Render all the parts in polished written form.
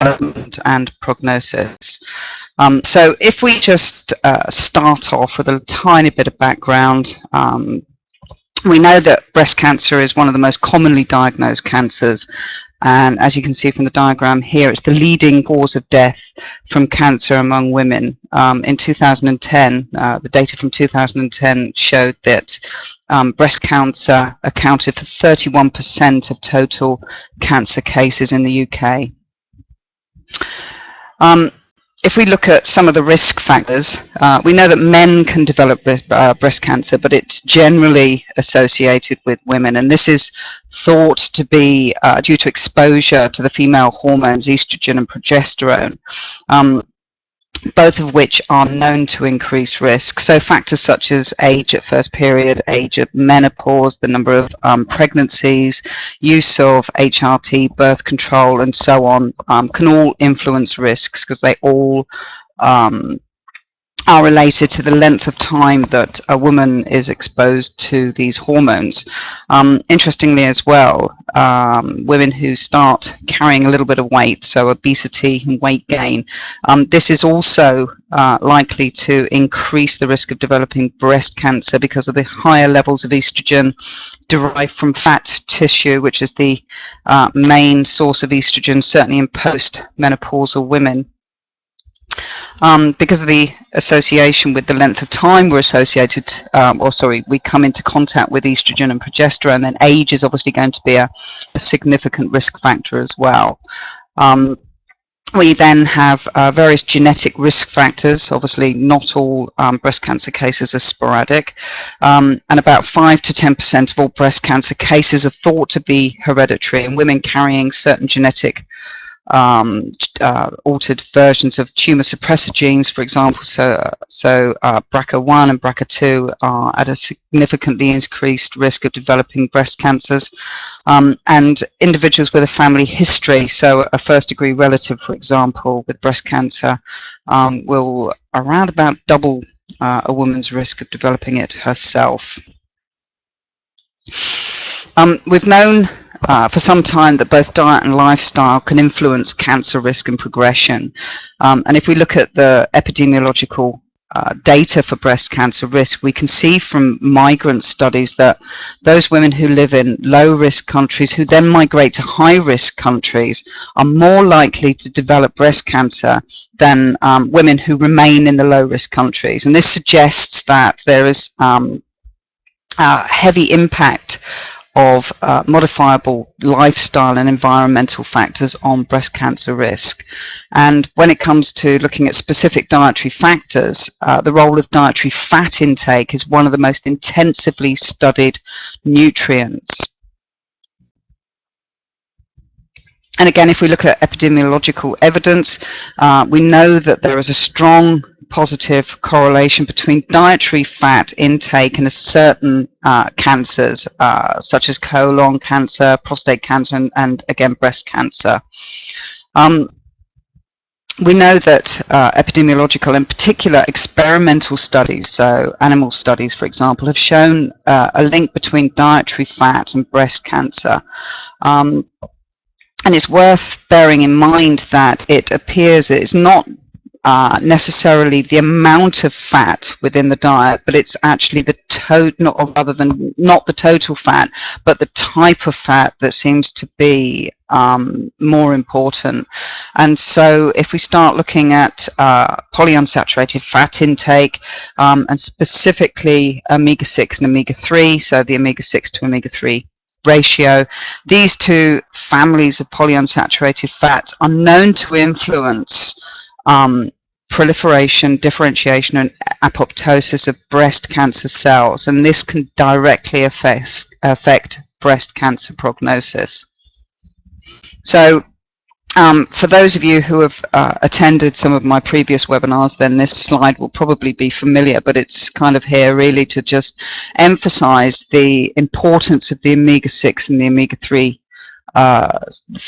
development and prognosis. So if we just start off with a tiny bit of background, we know that breast cancer is one of the most commonly diagnosed cancers, and as you can see from the diagram here, it's the leading cause of death from cancer among women. In 2010, the data from 2010 showed that breast cancer accounted for 31% of total cancer cases in the UK. If we look at some of the risk factors, we know that men can develop breast cancer, but it's generally associated with women, and this is thought to be due to exposure to the female hormones estrogen and progesterone, both of which are known to increase risk. So factors such as age at first period, age at menopause, the number of pregnancies, use of HRT, birth control, and so on, can all influence risks because they all are related to the length of time that a woman is exposed to these hormones. Interestingly as well, women who start carrying a little bit of weight, so obesity and weight gain, this is also likely to increase the risk of developing breast cancer because of the higher levels of estrogen derived from fat tissue, which is the main source of estrogen, certainly in post-menopausal women. Because of the association with the length of time we're associated, we come into contact with estrogen and progesterone, then age is obviously going to be a significant risk factor as well. We then have various genetic risk factors. Obviously, not all breast cancer cases are sporadic, and about 5 to 10% of all breast cancer cases are thought to be hereditary, and women carrying certain genetic altered versions of tumor suppressor genes, for example, so BRCA1 and BRCA2 are at a significantly increased risk of developing breast cancers, and individuals with a family history, so a first-degree relative, for example, with breast cancer, will around about double a woman's risk of developing it herself. We've known for some time that both diet and lifestyle can influence cancer risk and progression. And if we look at the epidemiological data for breast cancer risk, we can see from migrant studies that those women who live in low-risk countries who then migrate to high-risk countries are more likely to develop breast cancer than women who remain in the low-risk countries. And this suggests that there is heavy impact of modifiable lifestyle and environmental factors on breast cancer risk. And when it comes to looking at specific dietary factors, the role of dietary fat intake is one of the most intensively studied nutrients. And again, if we look at epidemiological evidence, we know that there is a strong positive correlation between dietary fat intake and certain cancers, such as colon cancer, prostate cancer, and again, breast cancer. We know that epidemiological, in particular experimental studies, so animal studies, for example, have shown a link between dietary fat and breast cancer. And it's worth bearing in mind that it appears it's not necessarily the amount of fat within the diet, but it's actually the not the total fat, but the type of fat that seems to be more important. And so if we start looking at polyunsaturated fat intake, and specifically omega-6 and omega-3, so the omega-6 to omega-3 ratio, these two families of polyunsaturated fats are known to influence proliferation, differentiation, and apoptosis of breast cancer cells, and this can directly affect breast cancer prognosis. So for those of you who have attended some of my previous webinars, then this slide will probably be familiar, but it's kind of here really to just emphasize the importance of the omega-6 and the omega-3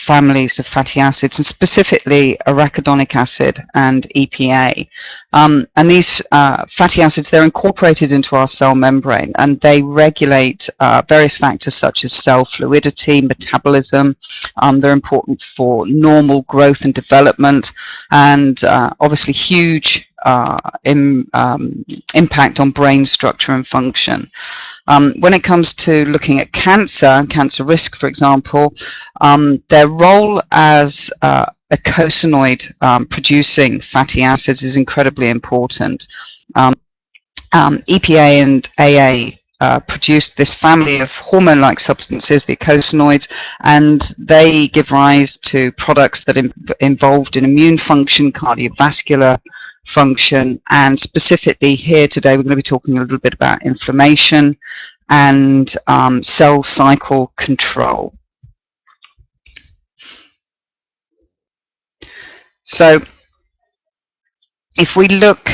families of fatty acids, and specifically arachidonic acid and EPA. And these fatty acids, they're incorporated into our cell membrane, and they regulate various factors such as cell fluidity, metabolism. They're important for normal growth and development, and obviously huge impact on brain structure and function. When it comes to looking at cancer and cancer risk, for example, their role as eicosanoid producing fatty acids is incredibly important. EPA and AA produce this family of hormone-like substances, the eicosanoids, and they give rise to products that are involved in immune function, cardiovascular function, and specifically here today we're going to be talking a little bit about inflammation and cell cycle control. So if we look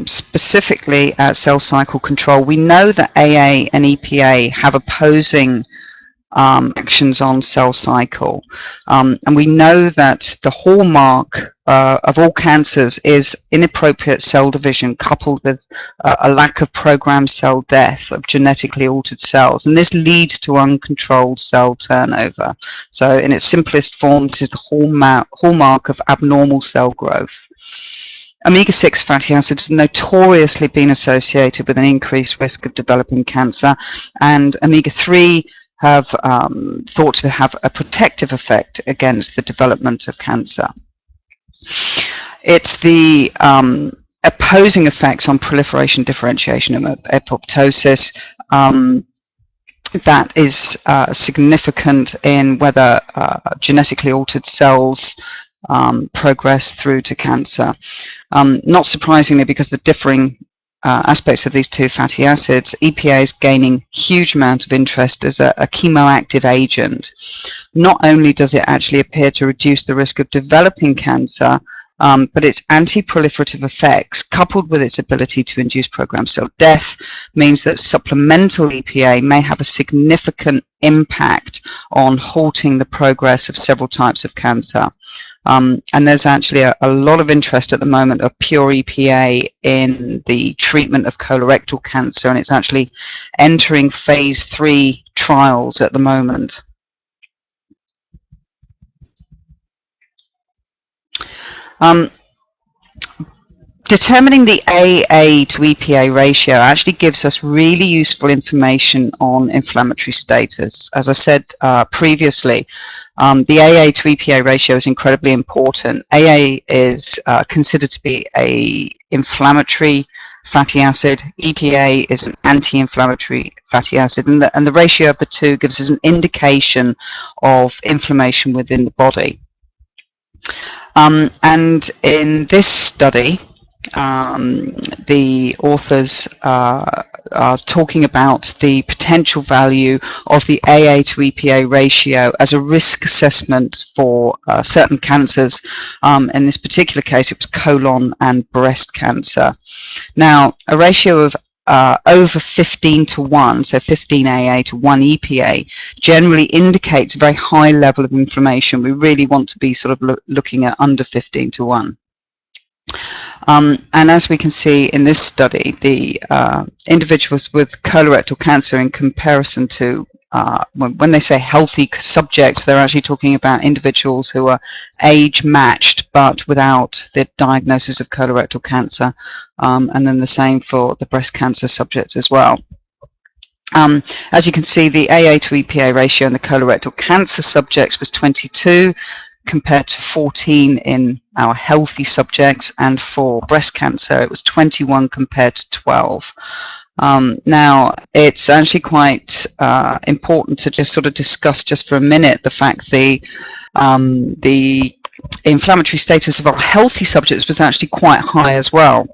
specifically at cell cycle control, we know that AA and EPA have opposing actions on cell cycle, and we know that the hallmark of all cancers is inappropriate cell division coupled with a lack of programmed cell death of genetically altered cells, and this leads to uncontrolled cell turnover. So in its simplest form, this is the hallmark of abnormal cell growth. Omega-6 fatty acids have notoriously been associated with an increased risk of developing cancer, and omega-3 have thought to have a protective effect against the development of cancer. It's the opposing effects on proliferation, differentiation, and apoptosis that is significant in whether genetically altered cells progress through to cancer. Not surprisingly, because the differing aspects of these two fatty acids, EPA is gaining huge amount of interest as a chemoactive agent. Not only does it actually appear to reduce the risk of developing cancer, but its anti-proliferative effects, coupled with its ability to induce programmed cell death, means that supplemental EPA may have a significant impact on halting the progress of several types of cancer. And there's actually a lot of interest at the moment of pure EPA in the treatment of colorectal cancer, and it's actually entering phase 3 trials at the moment. Determining the AA to EPA ratio actually gives us really useful information on inflammatory status. As I said previously, the AA to EPA ratio is incredibly important. AA is considered to be an inflammatory fatty acid. EPA is an anti-inflammatory fatty acid, and the ratio of the two gives us an indication of inflammation within the body. And in this study, the authors are talking about the potential value of the AA to EPA ratio as a risk assessment for certain cancers. In this particular case, it was colon and breast cancer. Now, a ratio of over 15 to 1, so 15 AA to 1 EPA, generally indicates a very high level of inflammation. We really want to be sort of looking at under 15 to 1. And as we can see in this study, the individuals with colorectal cancer in comparison to, when they say healthy subjects, they're actually talking about individuals who are age-matched but without the diagnosis of colorectal cancer, and then the same for the breast cancer subjects as well. As you can see, the AA to EPA ratio in the colorectal cancer subjects was 22, compared to 14 in our healthy subjects, and for breast cancer it was 21 compared to 12. Now, it's actually quite important to just sort of discuss just for a minute the fact the inflammatory status of our healthy subjects was actually quite high as well.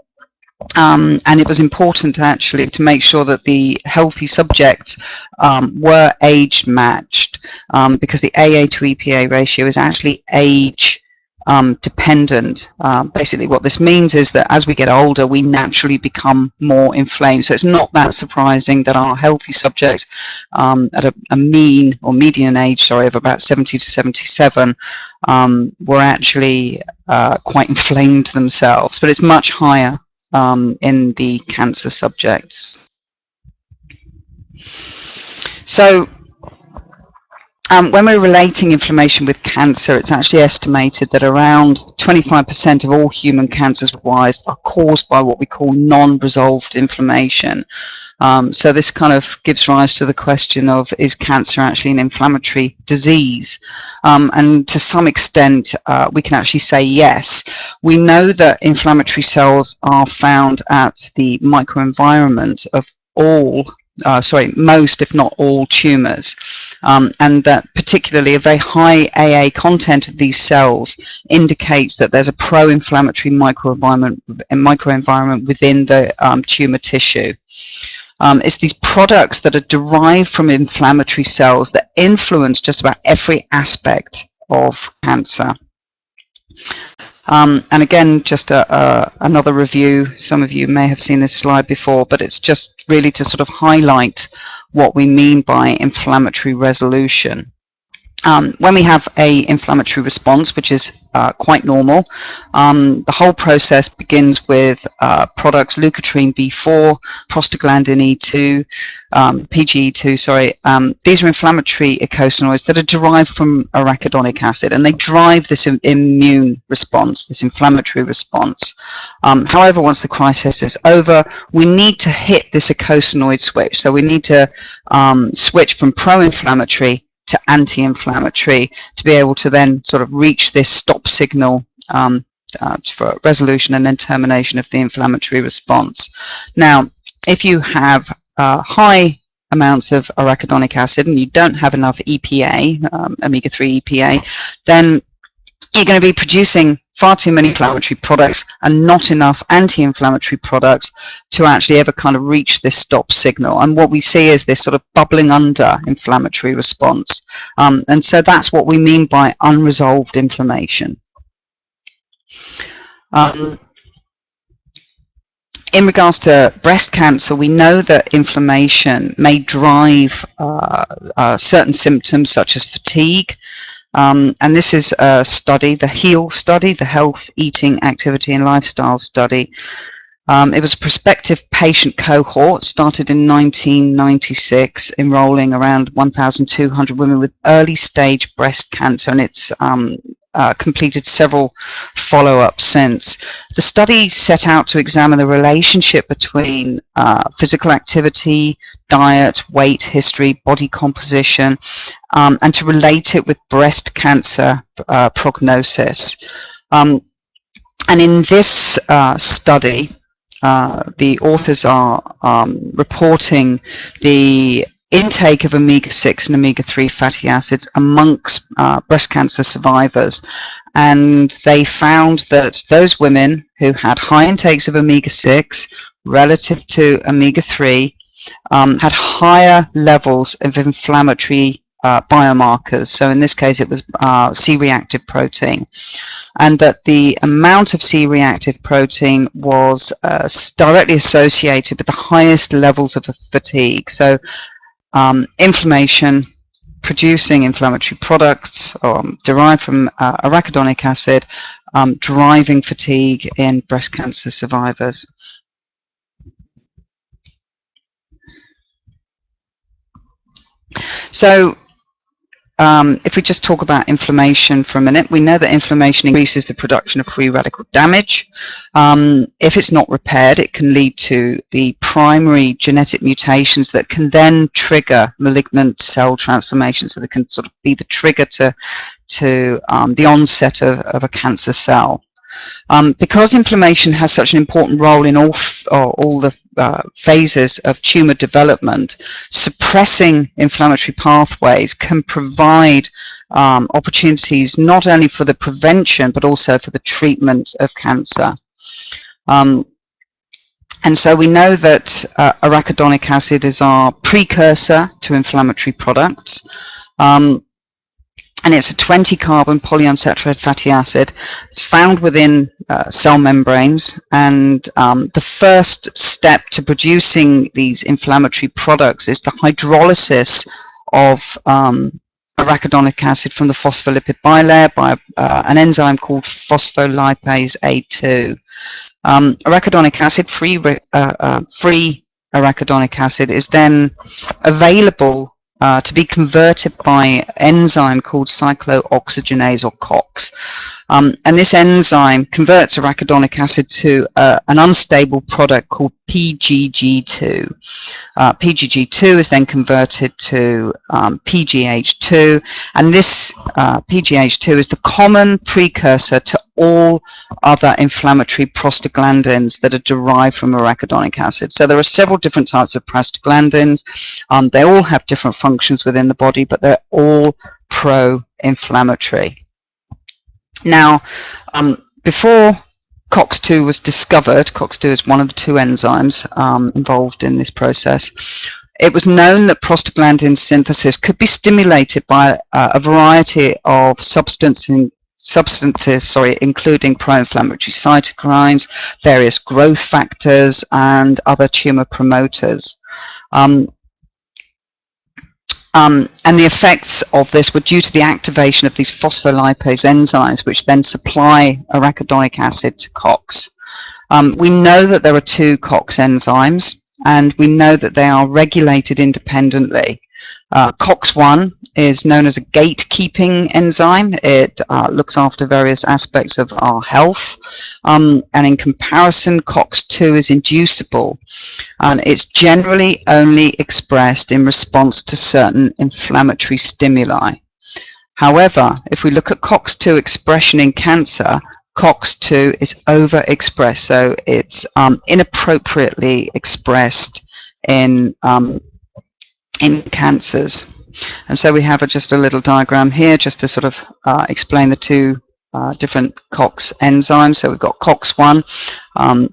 And it was important actually to make sure that the healthy subjects were age matched, because the AA to EPA ratio is actually age dependent. Basically what this means is that as we get older we naturally become more inflamed, so it's not that surprising that our healthy subjects at a mean or median age, sorry, of about 70 to 77 were actually quite inflamed themselves, but it's much higher in the cancer subjects. So when we're relating inflammation with cancer, it's actually estimated that around 25% of all human cancers worldwide are caused by what we call non-resolved inflammation. So this kind of gives rise to the question of, is cancer actually an inflammatory disease? And to some extent, we can actually say yes. We know that inflammatory cells are found at the microenvironment of all most, if not all, tumours, and that particularly a very high AA content of these cells indicates that there's a pro-inflammatory microenvironment within the tumour tissue. It's these products that are derived from inflammatory cells that influence just about every aspect of cancer. And again, just another review. Some of you may have seen this slide before, but it's just really to sort of highlight what we mean by inflammatory resolution. When we have an inflammatory response, which is quite normal, the whole process begins with products leukotriene B4, prostaglandin E2, PGE2, sorry. These are inflammatory eicosanoids that are derived from arachidonic acid, and they drive this immune response, this inflammatory response. However, once the crisis is over, we need to hit this eicosanoid switch. So we need to switch from pro-inflammatory to anti-inflammatory to be able to then sort of reach this stop signal for resolution and then termination of the inflammatory response. Now, if you have high amounts of arachidonic acid and you don't have enough EPA, omega-3 EPA, then you're going to be producing far too many inflammatory products and not enough anti-inflammatory products to actually ever kind of reach this stop signal. And what we see is this sort of bubbling under inflammatory response. And so that's what we mean by unresolved inflammation. In regards to breast cancer, we know that inflammation may drive certain symptoms such as fatigue. And this is a study, the HEAL study, the Health, Eating, Activity and Lifestyle study. It was a prospective patient cohort, started in 1996, enrolling around 1,200 women with early stage breast cancer, and it's completed several follow-ups since. The study set out to examine the relationship between physical activity, diet, weight, history, body composition, and to relate it with breast cancer prognosis. And in this study, the authors are reporting the intake of omega-6 and omega-3 fatty acids amongst breast cancer survivors, and they found that those women who had high intakes of omega-6 relative to omega-3 had higher levels of inflammatory biomarkers. So in this case it was C-reactive protein, and that the amount of C-reactive protein was directly associated with the highest levels of fatigue. So inflammation, producing inflammatory products derived from arachidonic acid, driving fatigue in breast cancer survivors. So if we just talk about inflammation for a minute, we know that inflammation increases the production of free radical damage. If it's not repaired, it can lead to the primary genetic mutations that can then trigger malignant cell transformation. So they can sort of be the trigger to the onset of a cancer cell. Because inflammation has such an important role in all the phases of tumor development, suppressing inflammatory pathways can provide opportunities not only for the prevention but also for the treatment of cancer. And so we know that arachidonic acid is our precursor to inflammatory products. and it's a 20-carbon polyunsaturated fatty acid. It's found within cell membranes, and the first step to producing these inflammatory products is the hydrolysis of arachidonic acid from the phospholipid bilayer by an enzyme called phospholipase A2. Arachidonic acid, free arachidonic acid, is then available to be converted by an enzyme called cyclooxygenase, or Cox. And this enzyme converts arachidonic acid to an unstable product called PGG2. PGG2 is then converted to PGH2, and this PGH2 is the common precursor to all other inflammatory prostaglandins that are derived from arachidonic acid. So there are several different types of prostaglandins. They all have different functions within the body, but they're all pro-inflammatory. Now, before COX-2 was discovered, COX-2 is one of the two enzymes involved in this process, it was known that prostaglandin synthesis could be stimulated by a variety of substances, including pro-inflammatory cytokines, various growth factors, and other tumor promoters. And the effects of this were due to the activation of these phospholipase enzymes, which then supply arachidonic acid to COX. We know that there are two COX enzymes, and we know that they are regulated independently. COX-1 is known as a gatekeeping enzyme. It looks after various aspects of our health, and in comparison, COX-2 is inducible, and it's generally only expressed in response to certain inflammatory stimuli. However, if we look at COX-2 expression in cancer, COX-2 is overexpressed, so it's inappropriately expressed in cancers. And so we have just a little diagram here just to sort of explain the two different COX enzymes. So we've got COX-1,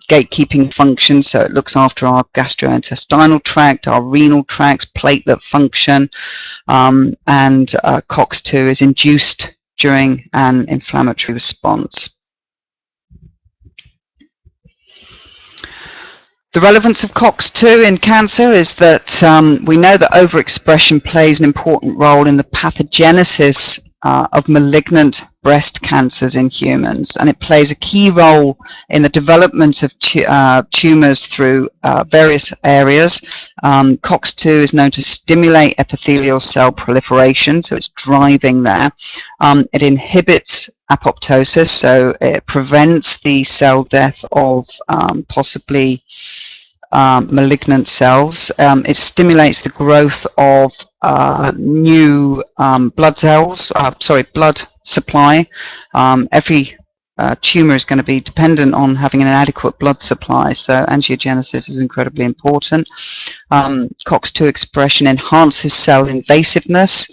gatekeeping function, so it looks after our gastrointestinal tract, our renal tracts, platelet function, and COX-2 is induced during an inflammatory response. The relevance of COX-2 in cancer is that we know that overexpression plays an important role in the pathogenesis of malignant breast cancers in humans, and it plays a key role in the development of tumors through various areas. COX-2 is known to stimulate epithelial cell proliferation, so it's driving there. It inhibits apoptosis, so it prevents the cell death of possibly malignant cells. It stimulates the growth of new blood cells, blood supply. Every tumor is going to be dependent on having an adequate blood supply, so angiogenesis is incredibly important. COX-2 expression enhances cell invasiveness.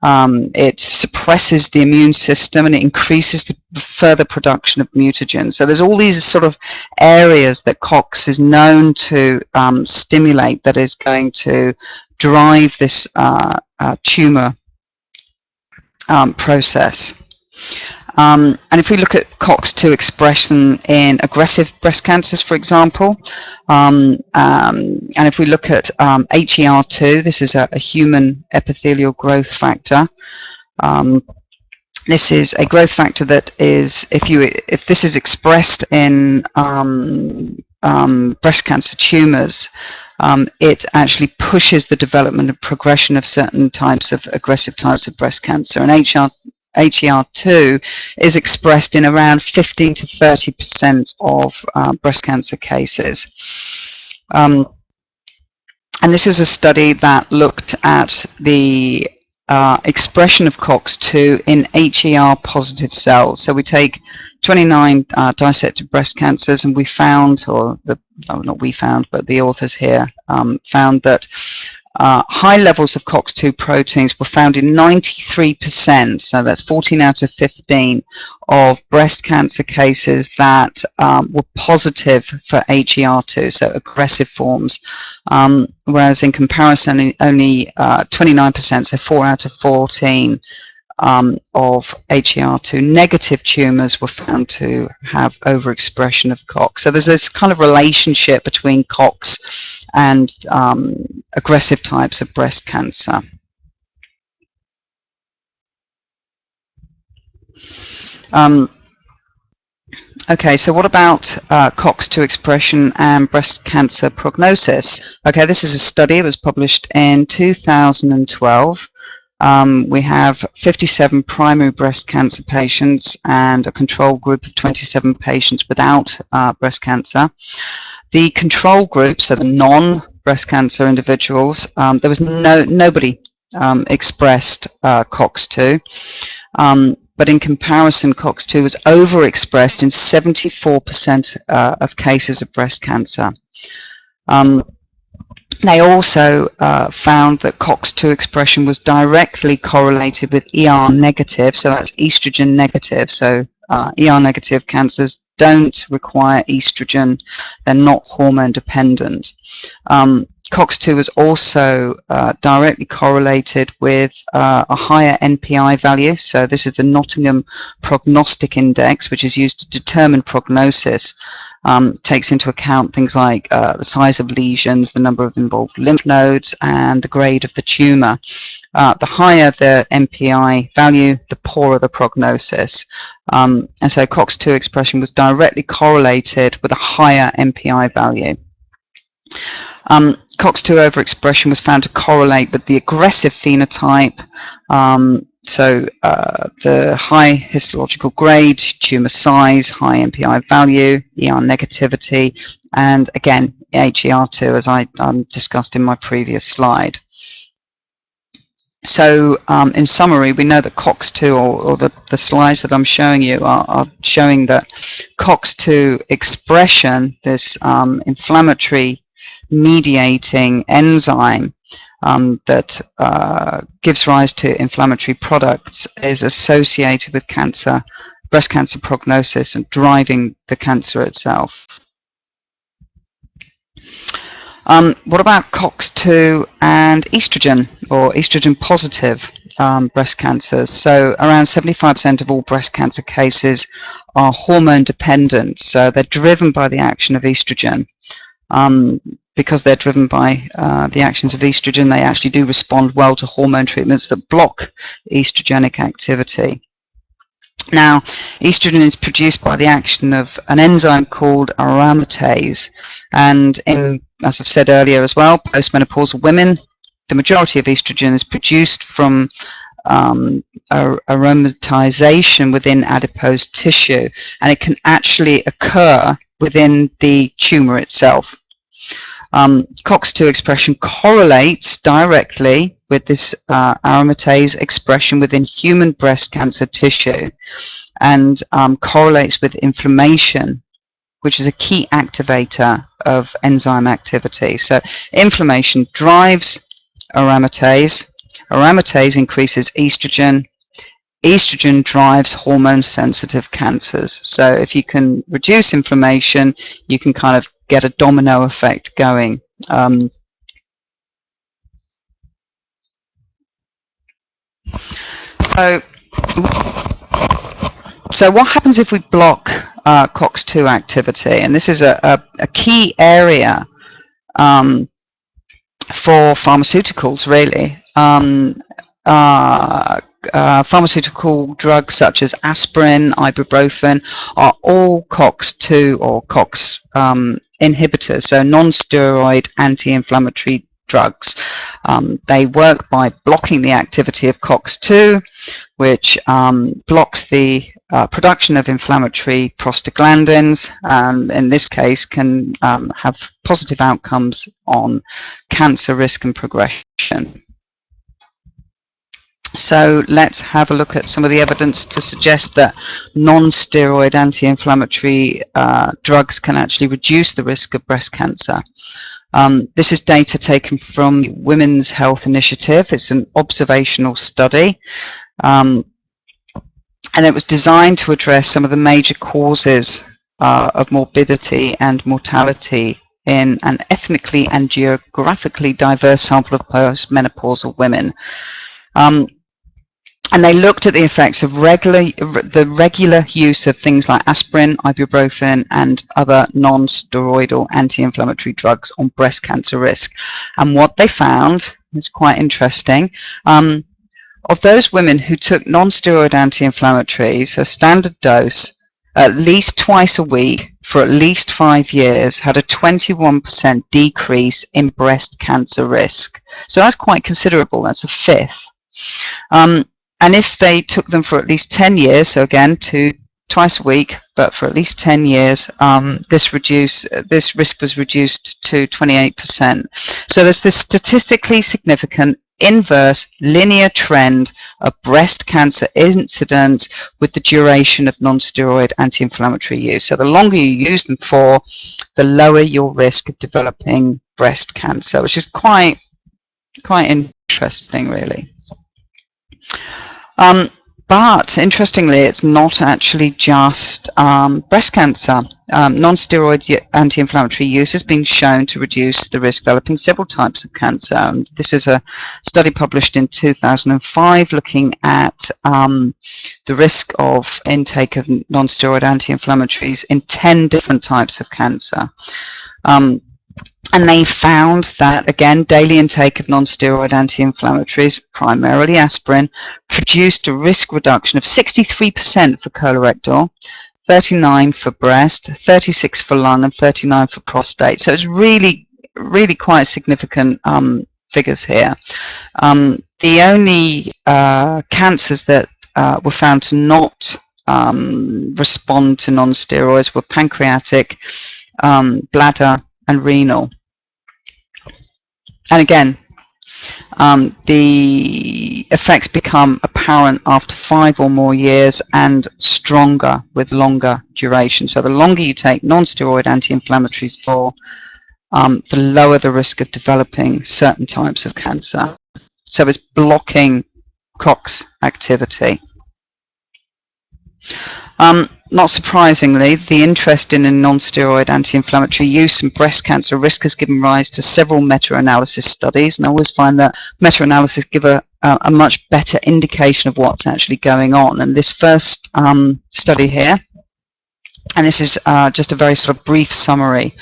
It suppresses the immune system, and it increases the further production of mutagens. So there's all these sort of areas that COX is known to stimulate that is going to drive this tumor process. And if we look at COX-2 expression in aggressive breast cancers, for example, and if we look at HER2, this is a human epithelial growth factor. This is a growth factor that is, if this is expressed in breast cancer tumors, it actually pushes the development and progression of certain types of aggressive types of breast cancer. And HER2 is expressed in around 15 to 30% of breast cancer cases. And this was a study that looked at the expression of COX-2 in HER positive cells. So we take 29 dissected breast cancers, and we found, not we found, but the authors here found that high levels of COX-2 proteins were found in 93%, so that's 14 out of 15 of breast cancer cases that were positive for HER2, so aggressive forms, whereas in comparison only 29%, so 4 out of 14 of HER2 negative tumours were found to have overexpression of COX. So there's this kind of relationship between COX and aggressive types of breast cancer. Okay, so what about COX-2 expression and breast cancer prognosis? Okay, this is a study. It was published in 2012. We have 57 primary breast cancer patients and a control group of 27 patients without breast cancer. The control group, so the non-breast cancer individuals, there was nobody expressed COX-2. But in comparison, COX-2 was overexpressed in 74% of cases of breast cancer. They also found that COX-2 expression was directly correlated with ER negative, so that's estrogen negative. So ER negative cancers don't require estrogen, they're not hormone dependent. COX-2 was also directly correlated with a higher NPI value. So this is the Nottingham Prognostic Index, which is used to determine prognosis. Takes into account things like the size of lesions, the number of involved lymph nodes, and the grade of the tumour. The higher the NPI value, the poorer the prognosis. And so COX-2 expression was directly correlated with a higher NPI value. COX-2 overexpression was found to correlate with the aggressive phenotype, so the high histological grade, tumour size, high NPI value, ER negativity, and again HER2, as I discussed in my previous slide. So in summary, we know that COX-2, or the slides that I'm showing you are showing that COX-2 expression, this inflammatory mediating enzyme that gives rise to inflammatory products, is associated with cancer, breast cancer prognosis, and driving the cancer itself. What about COX-2 and estrogen, or estrogen positive breast cancers? So around 75% of all breast cancer cases are hormone dependent, so they're driven by the action of estrogen. Because they're driven by the actions of estrogen, they actually do respond well to hormone treatments that block estrogenic activity. Now, estrogen is produced by the action of an enzyme called aromatase, and as I've said earlier as well, postmenopausal women, the majority of estrogen is produced from aromatization within adipose tissue, and it can actually occur within the tumour itself. COX-2 expression correlates directly with this aromatase expression within human breast cancer tissue, and correlates with inflammation, which is a key activator of enzyme activity. So inflammation drives aromatase, aromatase increases estrogen, estrogen drives hormone-sensitive cancers. So if you can reduce inflammation, you can kind of get a domino effect going. So what happens if we block COX-2 activity? And this is a key area for pharmaceuticals, really. Pharmaceutical drugs such as aspirin, ibuprofen are all COX-2 or COX inhibitors, so non-steroid anti-inflammatory drugs. They work by blocking the activity of COX-2, which blocks the production of inflammatory prostaglandins, and in this case can have positive outcomes on cancer risk and progression. So let's have a look at some of the evidence to suggest that non-steroid anti-inflammatory drugs can actually reduce the risk of breast cancer. This is data taken from the Women's Health Initiative. It's an observational study, and it was designed to address some of the major causes of morbidity and mortality in an ethnically and geographically diverse sample of postmenopausal women. And they looked at the effects of the regular use of things like aspirin, ibuprofen, and other non-steroidal anti-inflammatory drugs on breast cancer risk. And what they found is quite interesting. Of those women who took non-steroid anti-inflammatories, a standard dose, at least twice a week for at least 5 years, had a 21% decrease in breast cancer risk. So that's quite considerable. That's a fifth. And if they took them for at least 10 years, so again, twice a week, but for at least 10 years, this risk was reduced to 28%. So there's this statistically significant inverse linear trend of breast cancer incidence with the duration of non-steroid anti-inflammatory use. So the longer you use them for, the lower your risk of developing breast cancer, which is quite interesting, really. But interestingly, it's not actually just breast cancer. Non-steroid anti-inflammatory use has been shown to reduce the risk of developing several types of cancer. This is a study published in 2005 looking at the risk of intake of non-steroid anti-inflammatories in 10 different types of cancer. And they found that, again, daily intake of non-steroid anti-inflammatories, primarily aspirin, produced a risk reduction of 63% for colorectal, 39% for breast, 36% for lung, and 39% for prostate. So it's really quite significant figures here. The only cancers that were found to not respond to non-steroids were pancreatic, bladder, and renal. And again, the effects become apparent after 5 or more years and stronger with longer duration. So the longer you take non-steroid anti-inflammatories for, the lower the risk of developing certain types of cancer. So it's blocking Cox activity. Not surprisingly, the interest in a non-steroid anti-inflammatory use in breast cancer risk has given rise to several meta-analysis studies, and I always find that meta-analysis give a much better indication of what's actually going on. And this first study here, and this is just a very sort of brief summary.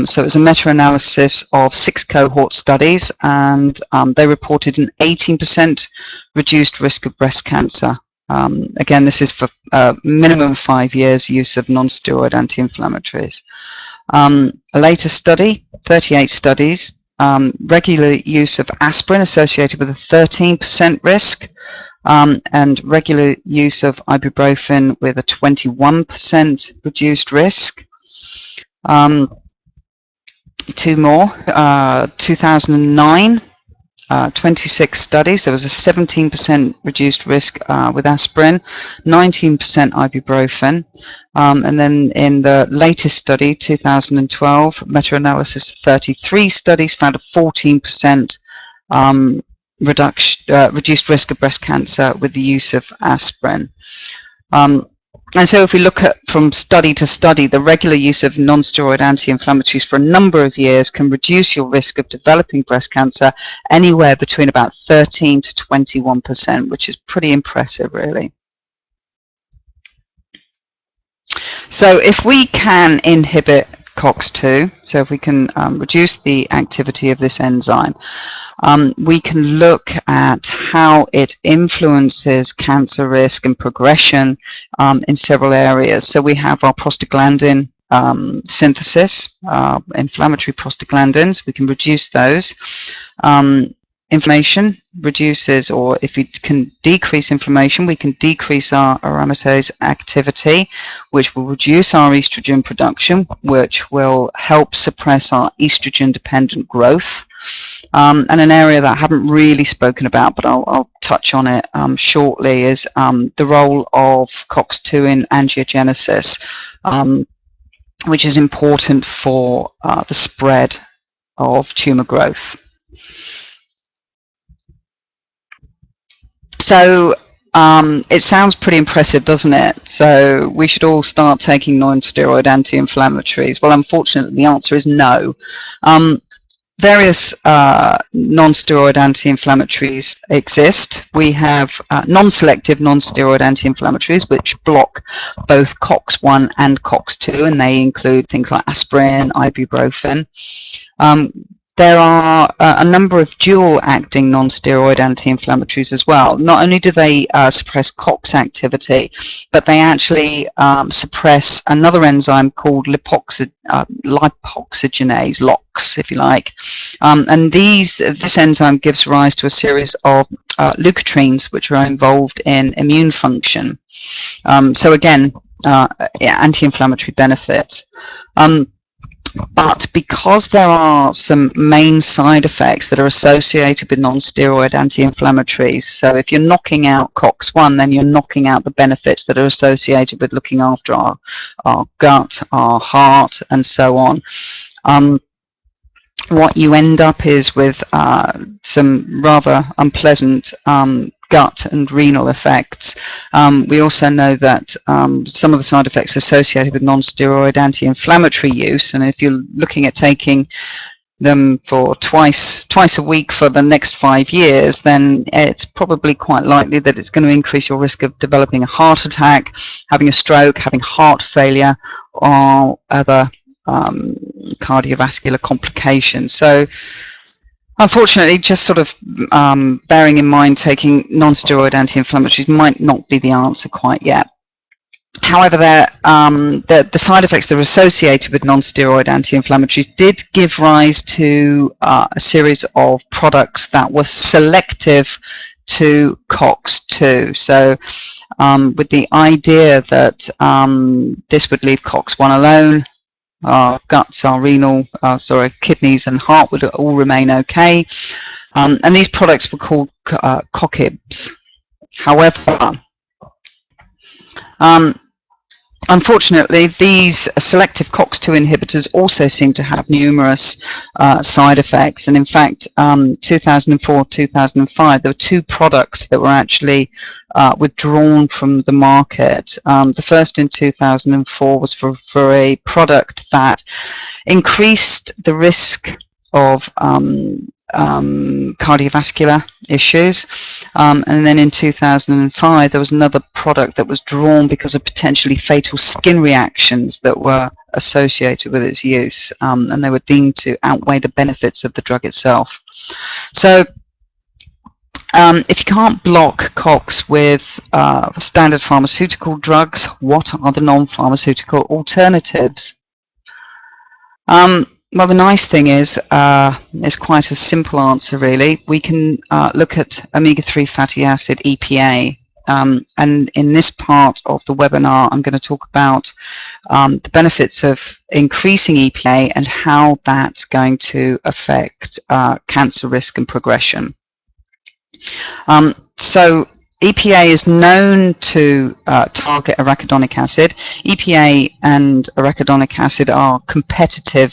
So it was a meta-analysis of 6 cohort studies, and they reported an 18% reduced risk of breast cancer. Again, this is for minimum 5 years use of non-steroid anti-inflammatories. A later study, 38 studies, regular use of aspirin associated with a 13% risk, and regular use of ibuprofen with a 21% reduced risk. 2 more, 2009. 26 studies. There was a 17% reduced risk with aspirin, 19% ibuprofen, and then in the latest study, 2012, meta-analysis of 33 studies found a 14% reduced risk of breast cancer with the use of aspirin. And so if we look at from study to study, the regular use of non-steroid anti-inflammatories for a number of years can reduce your risk of developing breast cancer anywhere between about 13 to 21%, which is pretty impressive, really. So if we can inhibit COX-2, so if we can reduce the activity of this enzyme, we can look at how it influences cancer risk and progression in several areas. So we have our prostaglandin synthesis, inflammatory prostaglandins. We can reduce those. Inflammation reduces, or if we can decrease inflammation, we can decrease our aromatase activity, which will reduce our estrogen production, which will help suppress our estrogen-dependent growth. And an area that I haven't really spoken about, but I'll touch on it shortly, is the role of COX-2 in angiogenesis, which is important for the spread of tumor growth. So it sounds pretty impressive, doesn't it? So we should all start taking non-steroid anti-inflammatories. Well, unfortunately, the answer is no. various non-steroid anti-inflammatories exist. We have non-selective non-steroid anti-inflammatories, which block both COX-1 and COX-2, and they include things like aspirin, ibuprofen. There are a number of dual-acting non-steroid anti-inflammatories as well. Not only do they suppress COX activity, but they actually suppress another enzyme called lipoxygenase, LOX, if you like. And this enzyme gives rise to a series of leukotrienes, which are involved in immune function. So again, anti-inflammatory benefits. But because there are some main side effects that are associated with non-steroid anti-inflammatories, so if you're knocking out COX-1, then you're knocking out the benefits that are associated with looking after our gut, our heart, and so on. What you end up is with some rather unpleasant gut and renal effects. We also know that some of the side effects associated with non-steroid anti-inflammatory use, and if you're looking at taking them for twice a week for the next 5 years, then it's probably quite likely that it's going to increase your risk of developing a heart attack, having a stroke, having heart failure, or other cardiovascular complications. So unfortunately, just sort of bearing in mind taking non-steroid anti-inflammatories might not be the answer quite yet. However, the side effects that are associated with non-steroid anti-inflammatories did give rise to a series of products that were selective to COX-2. So with the idea that this would leave COX-1 alone, our guts, our renal, kidneys and heart would all remain okay. And these products were called COCIBs. However, unfortunately, these selective COX-2 inhibitors also seem to have numerous side effects. And in fact, 2004-2005, there were 2 products that were actually withdrawn from the market. The first in 2004 was for a product that increased the risk of cardiovascular issues, and then in 2005 there was another product that was drawn because of potentially fatal skin reactions that were associated with its use, and they were deemed to outweigh the benefits of the drug itself. So if you can't block COX with standard pharmaceutical drugs, what are the non-pharmaceutical alternatives? Well, the nice thing is, it's quite a simple answer really. We can look at omega-3 fatty acid, EPA, and in this part of the webinar I'm going to talk about the benefits of increasing EPA and how that's going to affect cancer risk and progression. So EPA is known to target arachidonic acid. EPA and arachidonic acid are competitive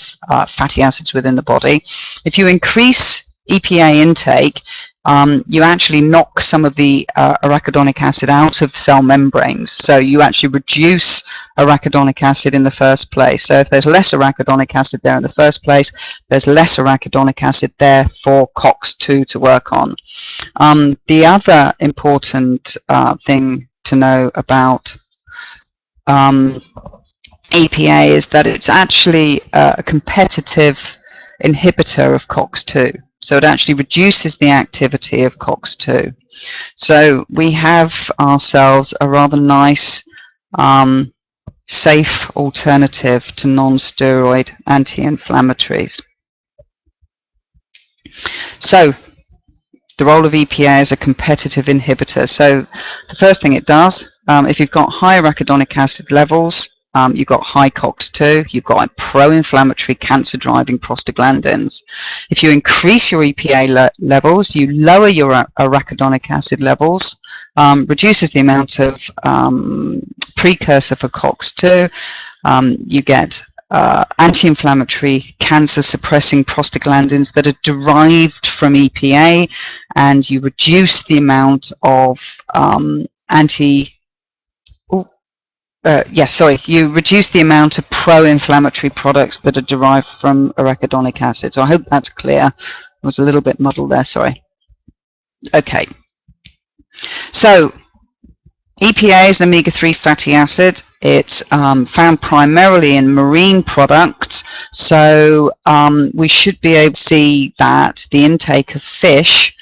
fatty acids within the body. If you increase EPA intake, you actually knock some of the arachidonic acid out of cell membranes. So you actually reduce arachidonic acid in the first place. So if there's less arachidonic acid there in the first place, there's less arachidonic acid there for COX-2 to work on. The other important thing to know about EPA is that it's actually a competitive inhibitor of COX-2. So it actually reduces the activity of COX-2. So we have ourselves a rather nice, safe alternative to non-steroid anti-inflammatories. So the role of EPA as a competitive inhibitor. So the first thing it does, if you've got high arachidonic acid levels, you've got high COX-2, you've got pro-inflammatory cancer-driving prostaglandins. If you increase your EPA levels, you lower your arachidonic acid levels, reduces the amount of precursor for COX-2, you get anti-inflammatory cancer-suppressing prostaglandins that are derived from EPA, and you reduce the amount of yes, sorry, you reduce the amount of pro-inflammatory products that are derived from arachidonic acid. So I hope that's clear. I was a little bit muddled there, sorry. Okay. So EPA is an omega-3 fatty acid. It's found primarily in marine products, so we should be able to see that the intake of fish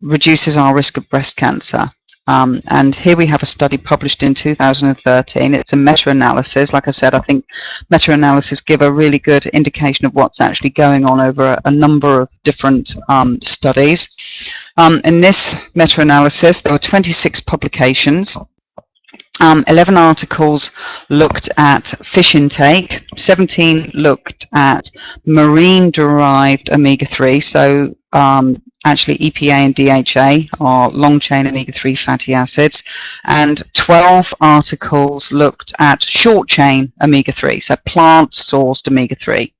reduces our risk of breast cancer. And here we have a study published in 2013. It's a meta-analysis. Like I said, I think meta-analysis give a really good indication of what's actually going on over a number of different studies. In this meta-analysis, there were 26 publications. 11 articles looked at fish intake, 17 looked at marine-derived omega-3, so actually EPA and DHA are long-chain omega-3 fatty acids, and 12 articles looked at short-chain omega-3, so plant-sourced omega-3.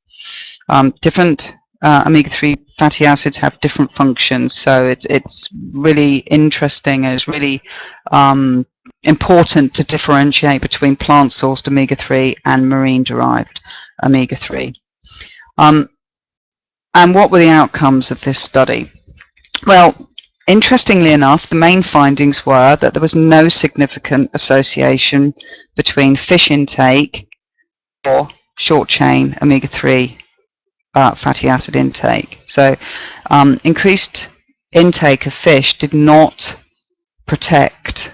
Different omega-3 fatty acids have different functions, so it's really interesting and it's really important to differentiate between plant-sourced omega-3 and marine-derived omega-3. And what were the outcomes of this study? Well, interestingly enough, the main findings were that there was no significant association between fish intake or short-chain omega-3 fatty acid intake. So increased intake of fish did not protect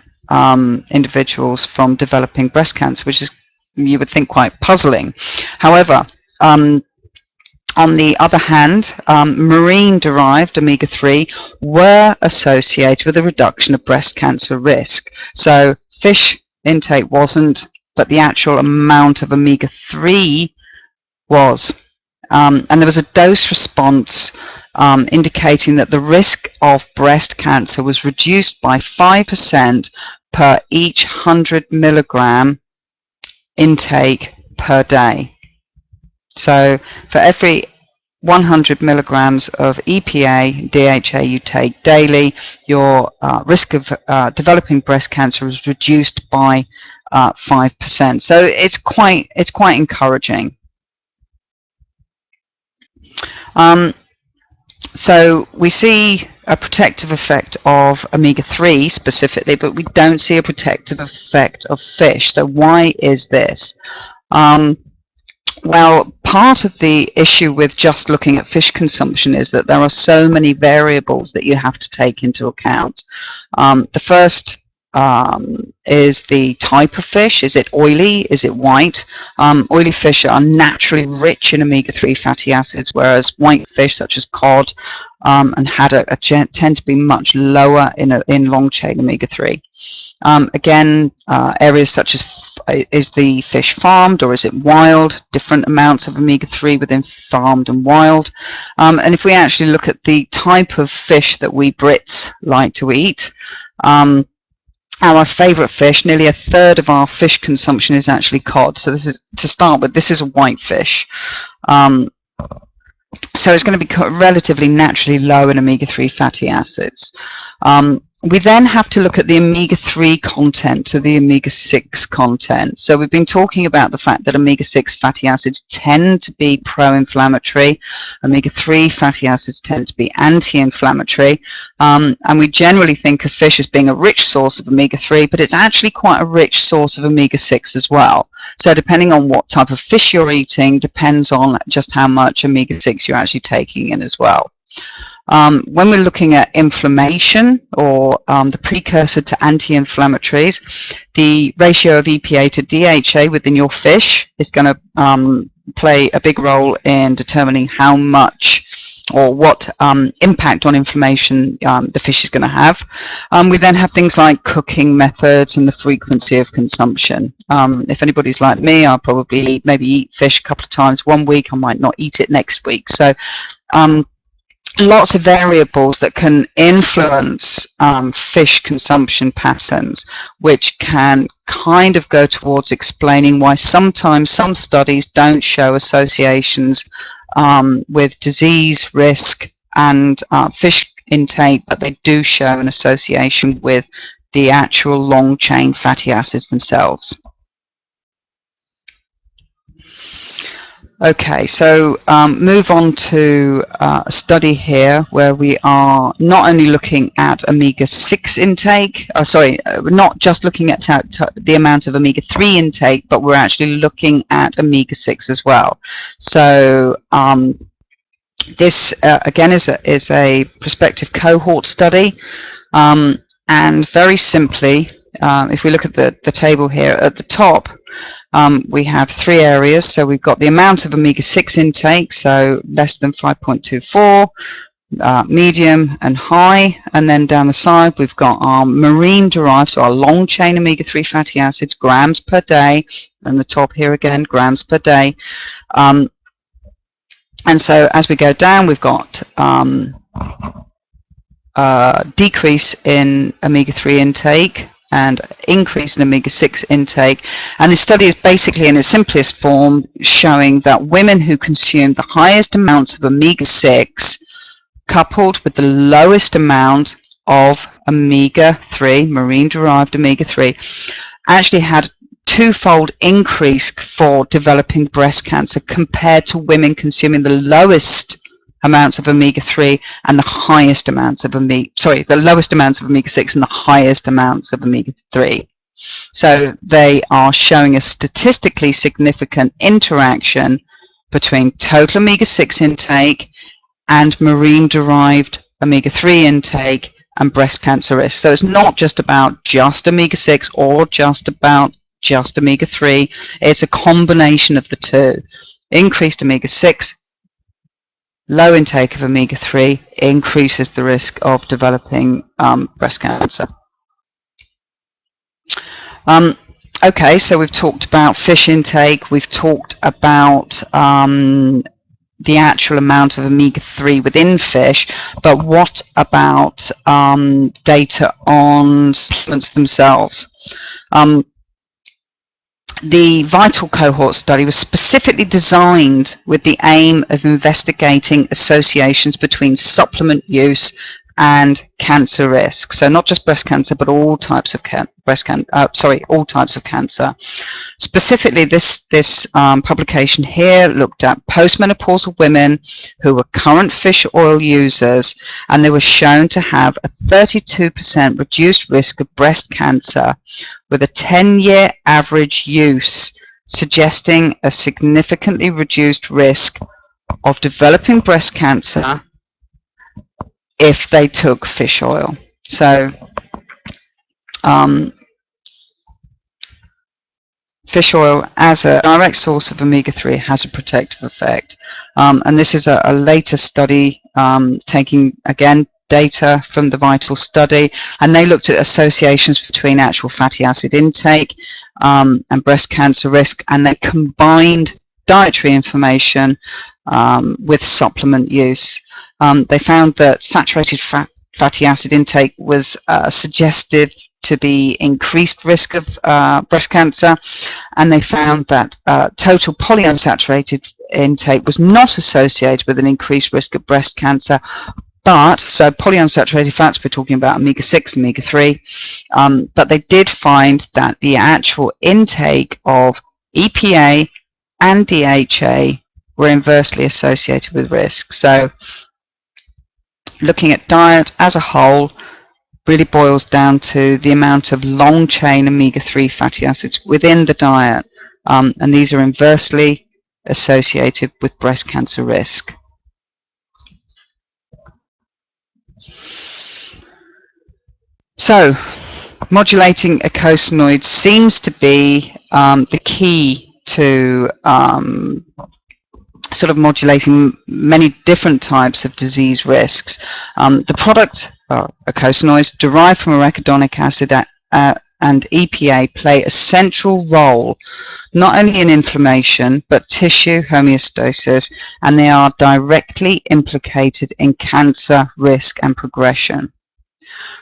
individuals from developing breast cancer, which is, you would think, quite puzzling. However, on the other hand, marine-derived omega-3 were associated with a reduction of breast cancer risk. So fish intake wasn't, but the actual amount of omega-3 was. And there was a dose response indicating that the risk of breast cancer was reduced by 5% per each 100 milligram intake per day. So for every 100 milligrams of EPA, DHA you take daily, your risk of developing breast cancer is reduced by 5%. So it's quite encouraging. So we see a protective effect of omega-3 specifically, but we don't see a protective effect of fish. So why is this? Well, part of the issue with just looking at fish consumption is that there are so many variables that you have to take into account. The first is the type of fish. Is it oily? Is it white? Oily fish are naturally rich in omega-3 fatty acids, whereas white fish such as cod and haddock tend to be much lower in long-chain omega-3. Again, areas such as is the fish farmed or is it wild? Different amounts of omega-3 within farmed and wild. And if we actually look at the type of fish that we Brits like to eat, our favourite fish, nearly a third of our fish consumption is actually cod. So this is, to start with, this is a white fish. So it's going to be relatively naturally low in omega-3 fatty acids. We then have to look at the omega-3 content to the omega-6 content. So we've been talking about the fact that omega-6 fatty acids tend to be pro-inflammatory. Omega-3 fatty acids tend to be anti-inflammatory. And we generally think of fish as being a rich source of omega-3, but it's actually quite a rich source of omega-6 as well. So depending on what type of fish you're eating depends on just how much omega-6 you're actually taking in as well. When we're looking at inflammation or the precursor to anti-inflammatories, the ratio of EPA to DHA within your fish is going to play a big role in determining how much or what impact on inflammation the fish is going to have. We then have things like cooking methods and the frequency of consumption. If anybody's like me, I'll probably maybe eat fish a couple of times one week. I might not eat it next week. So lots of variables that can influence fish consumption patterns, which can kind of go towards explaining why sometimes some studies don't show associations with disease risk and fish intake, but they do show an association with the actual long-chain fatty acids themselves. Okay, so move on to a study here where we are not only looking at omega-6 intake, not just looking at the amount of omega-3 intake, but we're actually looking at omega-6 as well. So this again is a prospective cohort study, and very simply, if we look at the table here at the top, we have three areas. So we've got the amount of omega-6 intake, so less than 5.24, medium and high, and then down the side we've got our marine derived, so our long chain omega-3 fatty acids, grams per day, and the top here again, grams per day. And so as we go down, we've got decrease in omega-3 intake and increase in omega-6 intake. And this study is basically, in its simplest form, showing that women who consume the highest amounts of omega-6 coupled with the lowest amount of omega-3, marine-derived omega-3, actually had twofold increase for developing breast cancer compared to women consuming the lowest amounts of omega-3 and the highest amounts of the lowest amounts of omega-6 and the highest amounts of omega-3. So they are showing a statistically significant interaction between total omega-6 intake and marine-derived omega-3 intake and breast cancer risk. So it's not just about just omega-6 or just about just omega-3. It's a combination of the two. Increased omega-6, low intake of omega-3 increases the risk of developing breast cancer. Okay, so we've talked about fish intake, we've talked about the actual amount of omega-3 within fish, but what about data on supplements themselves? The VITAL cohort study was specifically designed with the aim of investigating associations between supplement use and cancer risk. So not just breast cancer, but all types of all types of cancer. Specifically, this publication here looked at postmenopausal women who were current fish oil users, and they were shown to have a 32% reduced risk of breast cancer with a 10-year average use, suggesting a significantly reduced risk of developing breast cancer if they took fish oil. So fish oil as a direct source of omega-3 has a protective effect. And this is a later study taking, again, data from the VITAL study, and they looked at associations between actual fatty acid intake and breast cancer risk, and they combined dietary information with supplement use. They found that saturated fatty acid intake was suggested to be increased risk of breast cancer, and they found that total polyunsaturated intake was not associated with an increased risk of breast cancer. But, so polyunsaturated fats, we're talking about omega-6, omega-3, but they did find that the actual intake of EPA and DHA were inversely associated with risk. So looking at diet as a whole really boils down to the amount of long-chain omega-3 fatty acids within the diet, and these are inversely associated with breast cancer risk. So, modulating eicosanoids seems to be the key to sort of modulating many different types of disease risks. The product, eicosanoids, derived from arachidonic acid and EPA play a central role not only in inflammation but tissue homeostasis, and they are directly implicated in cancer risk and progression.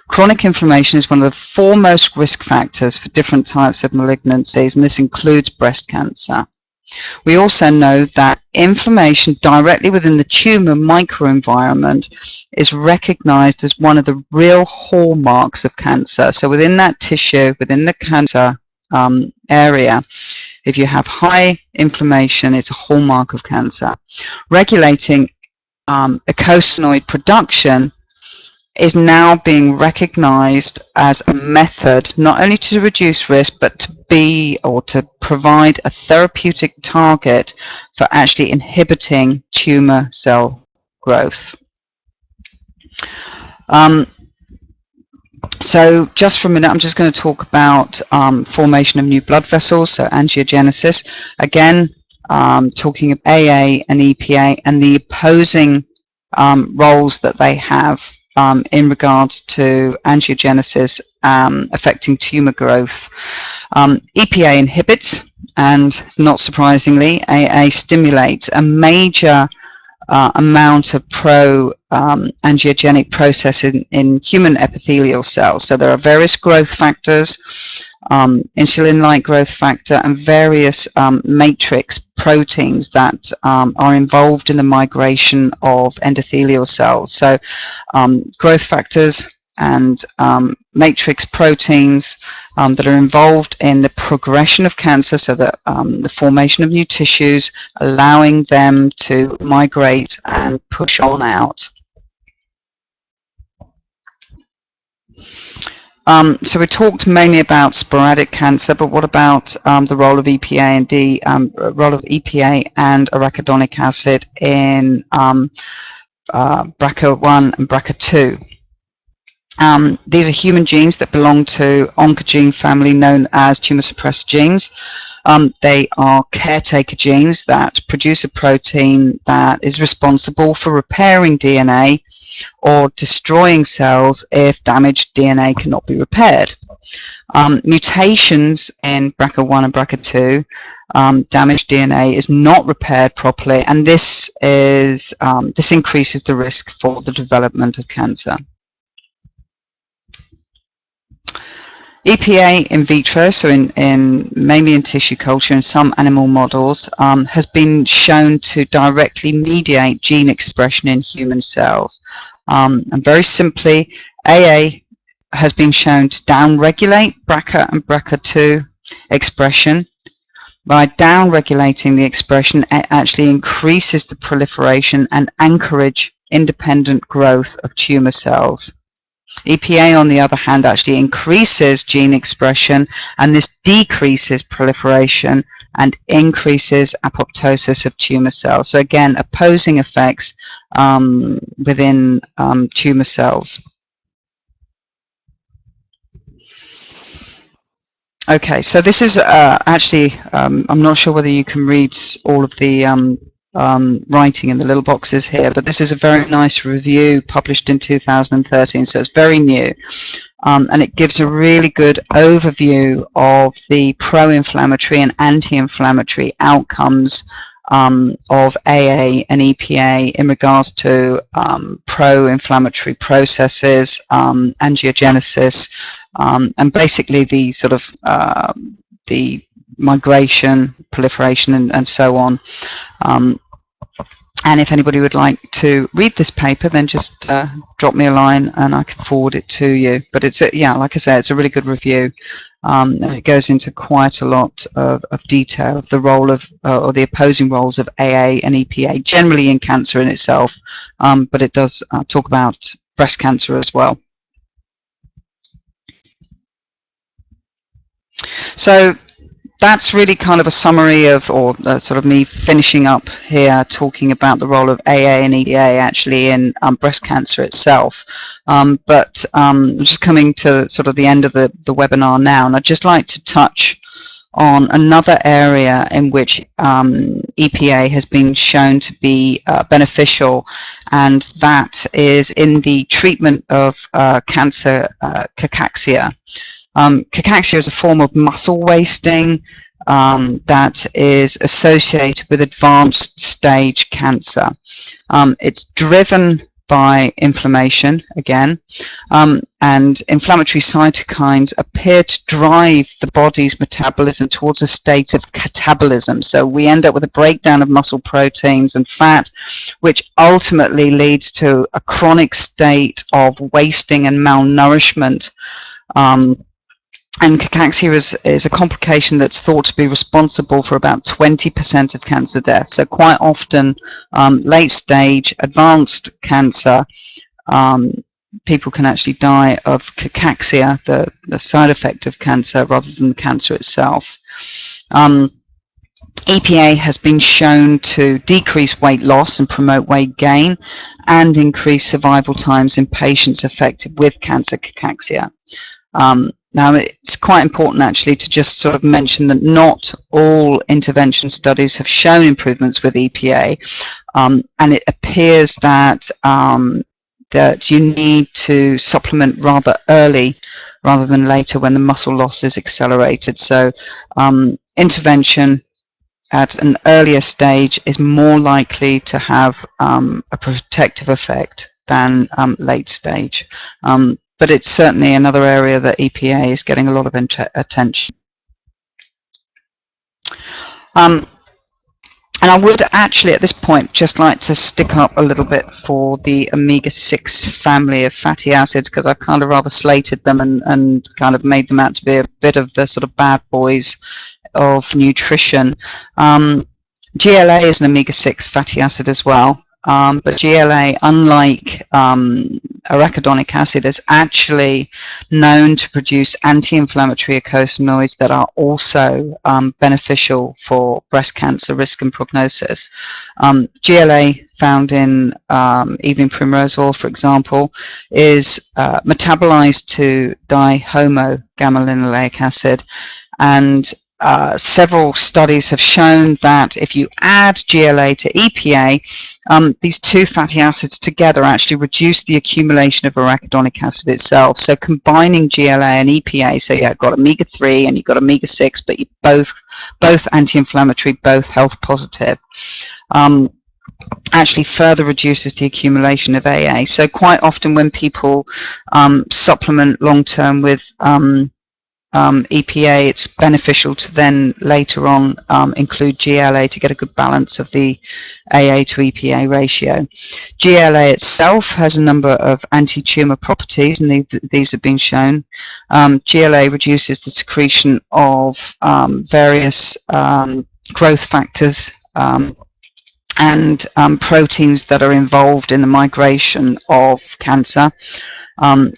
Chronic inflammation is one of the foremost risk factors for different types of malignancies, and this includes breast cancer. We also know that inflammation directly within the tumor microenvironment is recognized as one of the real hallmarks of cancer. So within that tissue, within the cancer area, if you have high inflammation, it's a hallmark of cancer. Regulating eicosapentaenoid production is now being recognized as a method not only to reduce risk but to be or to provide a therapeutic target for actually inhibiting tumor cell growth. So just for a minute, I'm just going to talk about formation of new blood vessels, so angiogenesis. Again, talking of AA and EPA and the opposing roles that they have in regards to angiogenesis affecting tumor growth. EPA inhibits, and not surprisingly, AA stimulates a major amount of pro-angiogenic process in human epithelial cells. So there are various growth factors, insulin-like growth factor, and various matrix proteins that are involved in the migration of endothelial cells. So growth factors and matrix proteins that are involved in the progression of cancer, so that the formation of new tissues, allowing them to migrate and push on out. So we talked mainly about sporadic cancer, but what about the role of EPA and arachidonic acid in BRCA1 and BRCA2? These are human genes that belong to oncogene family known as tumor suppressor genes. They are caretaker genes that produce a protein that is responsible for repairing DNA or destroying cells if damaged DNA cannot be repaired. Mutations in BRCA1 and BRCA2, damaged DNA is not repaired properly, and this increases the risk for the development of cancer. EPA in vitro, so mainly in tissue culture and some animal models, has been shown to directly mediate gene expression in human cells. And very simply, AA has been shown to downregulate BRCA and BRCA2 expression. By downregulating the expression, it actually increases the proliferation and anchorage independent growth of tumor cells. EPA, on the other hand, actually increases gene expression, and this decreases proliferation and increases apoptosis of tumor cells. So again, opposing effects within tumor cells. Okay, so this is actually, I'm not sure whether you can read all of the writing in the little boxes here, but this is a very nice review published in 2013, so it's very new, and it gives a really good overview of the pro-inflammatory and anti-inflammatory outcomes of AA and EPA in regards to pro-inflammatory processes, angiogenesis, and basically the sort of the migration, proliferation, and so on. And if anybody would like to read this paper, then just drop me a line and I can forward it to you. But it's yeah, like I say, it's a really good review, and it goes into quite a lot of detail of the role of or the opposing roles of AA and EPA, generally in cancer in itself, but it does talk about breast cancer as well. So that's really kind of a summary of, or sort of me finishing up here, talking about the role of AA and EPA actually in breast cancer itself. But I'm just coming to sort of the end of the webinar now, and I'd just like to touch on another area in which EPA has been shown to be beneficial, and that is in the treatment of cancer cachexia. Cachexia is a form of muscle wasting that is associated with advanced stage cancer. It's driven by inflammation again, and inflammatory cytokines appear to drive the body's metabolism towards a state of catabolism. So we end up with a breakdown of muscle proteins and fat, which ultimately leads to a chronic state of wasting and malnourishment. And cachexia is a complication that's thought to be responsible for about 20% of cancer deaths. So quite often, late stage, advanced cancer, people can actually die of cachexia, the side effect of cancer, rather than the cancer itself. EPA has been shown to decrease weight loss and promote weight gain, and increase survival times in patients affected with cancer cachexia. Now, it's quite important actually to just sort of mention that not all intervention studies have shown improvements with EPA, and it appears that that you need to supplement rather early rather than later when the muscle loss is accelerated. So intervention at an earlier stage is more likely to have a protective effect than late stage. But it's certainly another area that EPA is getting a lot of attention. And I would actually at this point just like to stick up a little bit for the omega-6 family of fatty acids, because I've kind of rather slated them and kind of made them out to be a bit of the sort of bad boys of nutrition. GLA is an omega-6 fatty acid as well. But GLA, unlike arachidonic acid, is actually known to produce anti-inflammatory eicosanoids that are also beneficial for breast cancer risk and prognosis. GLA, found in evening primrose oil, for example, is metabolized to dihomogamma-linoleic acid, and several studies have shown that if you add GLA to EPA, these two fatty acids together actually reduce the accumulation of arachidonic acid itself. So combining GLA and EPA, so yeah, you've got omega-3 and you've got omega-6, but you both anti-inflammatory, both health positive, actually further reduces the accumulation of AA. So quite often when people supplement long-term with EPA, it's beneficial to then later on include GLA to get a good balance of the AA to EPA ratio. GLA itself has a number of anti-tumor properties, and these have been shown. GLA reduces the secretion of various growth factors and proteins that are involved in the migration of cancer.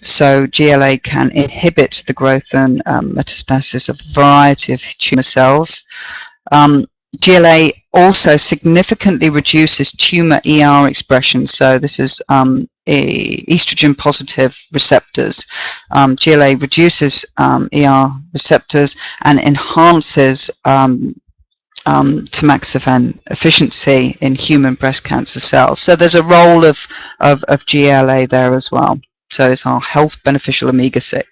So GLA can inhibit the growth and metastasis of a variety of tumor cells. GLA also significantly reduces tumor ER expression. So this is estrogen positive receptors. GLA reduces ER receptors and enhances tamoxifen efficiency in human breast cancer cells. So there's a role of GLA there as well. So it's our health beneficial omega-6.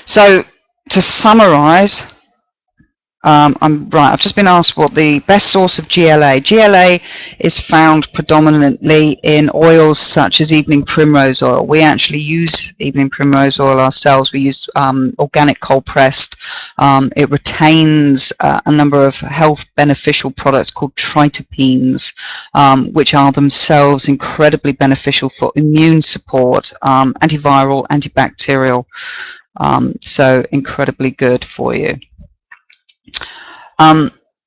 So to summarize, I've just been asked what the best source of GLA. GLA is found predominantly in oils such as evening primrose oil. We actually use evening primrose oil ourselves. We use organic cold pressed. It retains a number of health beneficial products called triterpenes, which are themselves incredibly beneficial for immune support, antiviral, antibacterial, so incredibly good for you.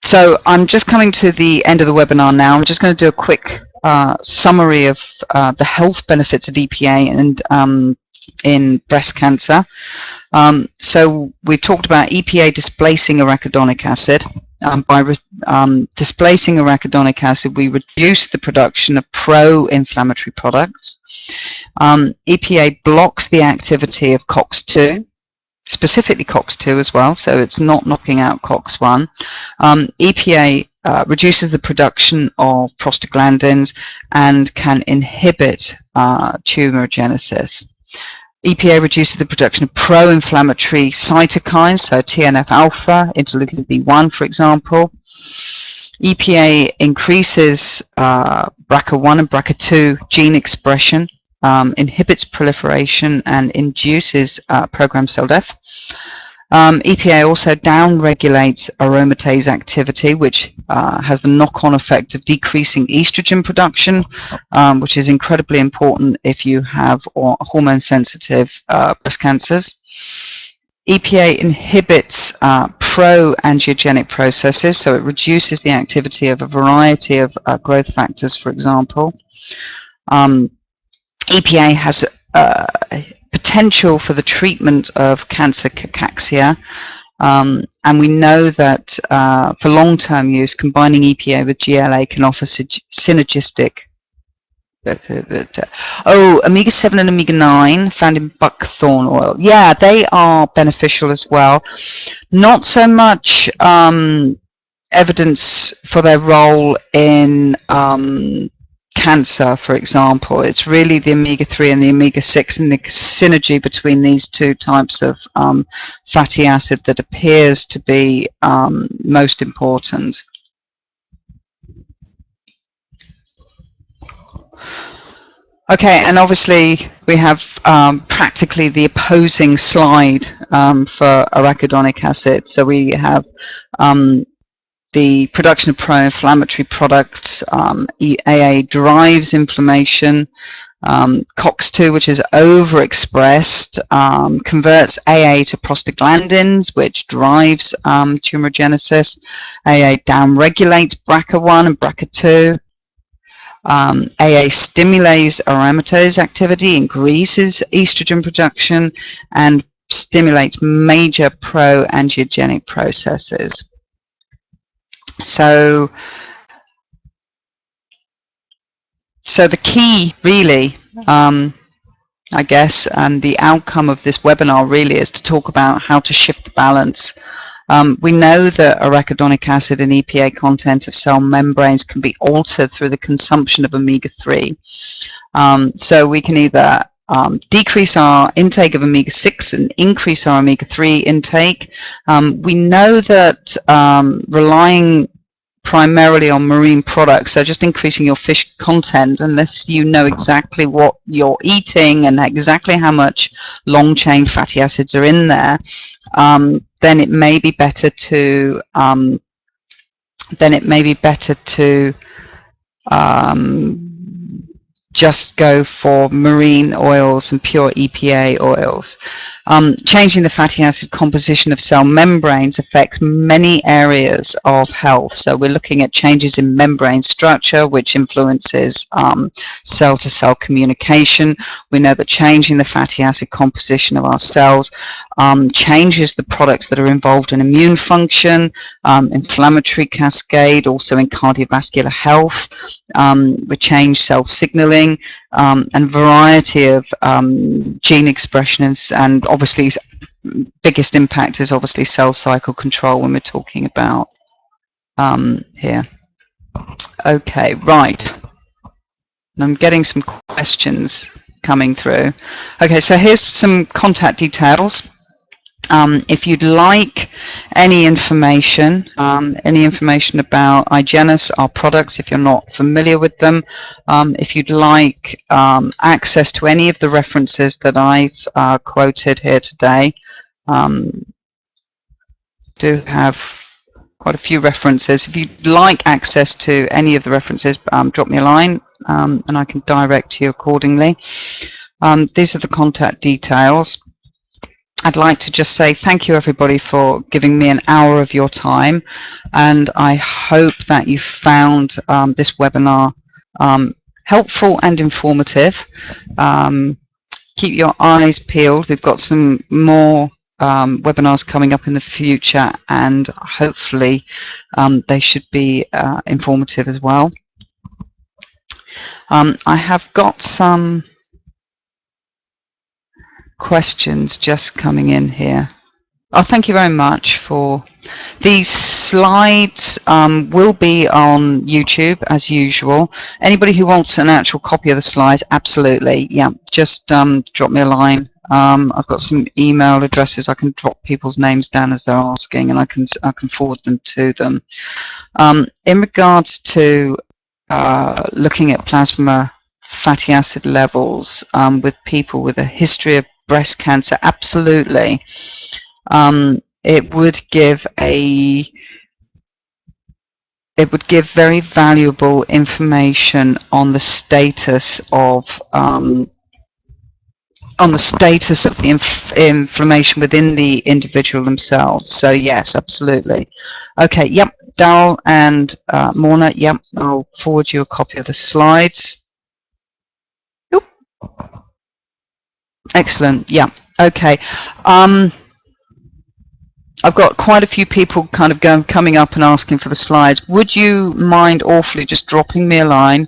So I'm just coming to the end of the webinar now. I'm just going to do a quick summary of the health benefits of EPA and in breast cancer. So we talked about EPA displacing arachidonic acid. By displacing arachidonic acid, we reduce the production of pro-inflammatory products. EPA blocks the activity of COX-2, specifically COX-2 as well, so it's not knocking out COX-1. EPA reduces the production of prostaglandins and can inhibit tumorigenesis. EPA reduces the production of pro-inflammatory cytokines, so TNF-alpha, interleukin B1, for example. EPA increases BRCA1 and BRCA2 gene expression, inhibits proliferation, and induces programmed cell death. EPA also downregulates aromatase activity, which has the knock-on effect of decreasing estrogen production, which is incredibly important if you have hormone-sensitive breast cancers. EPA inhibits pro-angiogenic processes, so it reduces the activity of a variety of growth factors, for example. EPA has potential for the treatment of cancer cachexia, and we know that for long-term use, combining EPA with GLA can offer synergistic. Omega-7 and omega-9 found in buckthorn oil. Yeah, they are beneficial as well. Not so much evidence for their role in cancer, for example. It's really the omega-3 and the omega-6 and the synergy between these two types of fatty acid that appears to be most important. Okay, and obviously we have practically the opposing slide for arachidonic acid. So we have the production of pro-inflammatory products. AA drives inflammation. COX-2, which is overexpressed, converts AA to prostaglandins, which drives tumorigenesis. AA downregulates BRCA1 and BRCA2. AA stimulates aromatase activity, increases estrogen production, and stimulates major pro-angiogenic processes. So the key, really, I guess, and the outcome of this webinar really is to talk about how to shift the balance. We know that arachidonic acid and EPA content of cell membranes can be altered through the consumption of omega-3. So we can either decrease our intake of omega-6 and increase our omega-3 intake. We know that relying primarily on marine products, so just increasing your fish content, unless you know exactly what you're eating and exactly how much long-chain fatty acids are in there, then it may be better to just go for marine oils and pure EPA oils. Changing the fatty acid composition of cell membranes affects many areas of health. So we're looking at changes in membrane structure, which influences cell-to-cell communication. We know that changing the fatty acid composition of our cells changes the products that are involved in immune function, inflammatory cascade, also in cardiovascular health. We change cell signaling, and variety of gene expressions, and obviously biggest impact is obviously cell cycle control when we're talking about here. Okay, right. I'm getting some questions coming through. Okay, so here's some contact details. If you'd like any information about Eigenis, our products, if you're not familiar with them, if you'd like access to any of the references that I've quoted here today, do have quite a few references. If you'd like access to any of the references, drop me a line and I can direct you accordingly. These are the contact details. I'd like to just say thank you everybody for giving me an hour of your time, and I hope that you found this webinar helpful and informative. Keep your eyes peeled. We've got some more webinars coming up in the future, and hopefully they should be informative as well. I have got some questions just coming in here. Oh, thank you very much for these slides. Will be on YouTube as usual. Anybody who wants an actual copy of the slides, absolutely, yeah, just drop me a line I've got some email addresses. I can drop people's names down as they're asking, and I can forward them to them. In regards to looking at plasma fatty acid levels with people with a history of breast cancer, absolutely. It would give very valuable information on the status of the inflammation within the individual themselves. So yes, absolutely. Okay, yep, Dal and Morna, yep, I'll forward you a copy of the slides. Oop. Excellent, yeah, okay. I've got quite a few people kind of coming up and asking for the slides. Would you mind awfully just dropping me a line?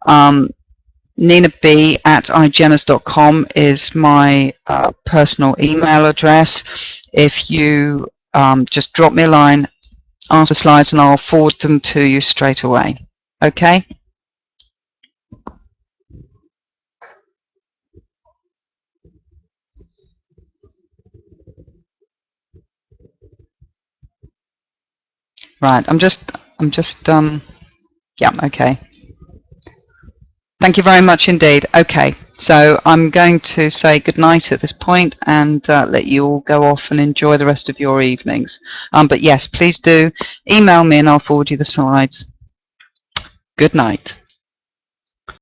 NinaB@igenis.com is my personal email address. If you just drop me a line, ask the slides, and I'll forward them to you straight away. Okay? Right. Yeah. Okay. Thank you very much indeed. Okay, so I'm going to say goodnight at this point and let you all go off and enjoy the rest of your evenings. But yes, please do email me and I'll forward you the slides. Good night.